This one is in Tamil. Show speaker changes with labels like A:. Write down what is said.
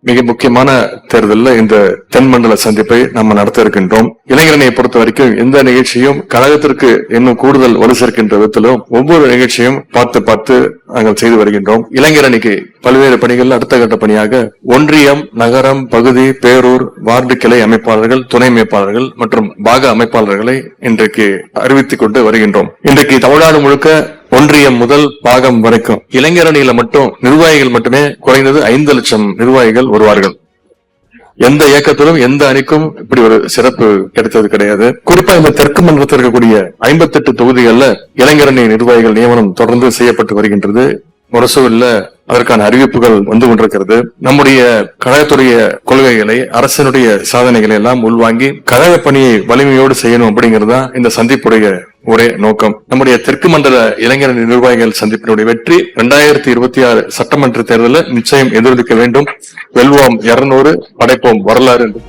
A: மிக முக்கியமான தேர்தலில் இந்த தென்மண்டல சந்திப்பை நம்ம நடத்த இருக்கின்றோம். இளைஞரணியை பொறுத்த வரைக்கும் எந்த நிகழ்ச்சியும் கழகத்திற்கு இன்னும் கூடுதல் வலு சேர்க்கின்ற விதத்திலும் ஒவ்வொரு நிகழ்ச்சியும் பார்த்து நாங்கள் செய்து வருகின்றோம். இளைஞரணிக்கு பல்வேறு பணிகள் அடுத்த கட்ட பணியாக ஒன்றியம், நகரம், பகுதி, பேரூர், வார்டு கிளை அமைப்பாளர்கள், துணை அமைப்பாளர்கள் மற்றும் பாக அமைப்பாளர்களை இன்றைக்கு அறிவித்துக் கொண்டு வருகின்றோம். இன்றைக்கு தமிழ்நாடு முழுக்க ஒன்றியம் முதல் பாகம் வரைக்கும் இளைஞரணியில மட்டும் நிர்வாகிகள் மட்டுமே குறைந்தது 5 லட்சம் நிர்வாகிகள் வருவார்கள். எந்த இயக்கத்திலும் எந்த அணிக்கும் இப்படி ஒரு சிறப்பு கிடைத்தது கிடையாது. குறிப்பா இந்த தெற்கு மண்டலத்தில் இருக்கக்கூடிய 58 தொகுதிகள்ல இளைஞரணி நிர்வாகிகள் நியமனம் தொடர்ந்து செய்யப்பட்டு வருகின்றது. முரசொலில அதற்கான அறிவிப்புகள் வந்து கொண்டிருக்கிறது. நம்முடைய கழகத்துடைய கொள்கைகளை, அரசினுடைய சாதனைகளை எல்லாம் உள்வாங்கி கழக பணியை வலிமையோடு செய்யணும் அப்படிங்கறதுதான் இந்த சந்திப்புடைய ஒரே நோக்கம். நம்முடைய தெற்கு மண்டல இளைஞரணி நிர்வாகிகள் சந்திப்பினுடைய வெற்றி 2026 சட்டமன்ற தேர்தலில் நிச்சயம் எதிரொலிக்க வேண்டும். வெல்வோம் 200, படைப்போம் வரலாறு என்று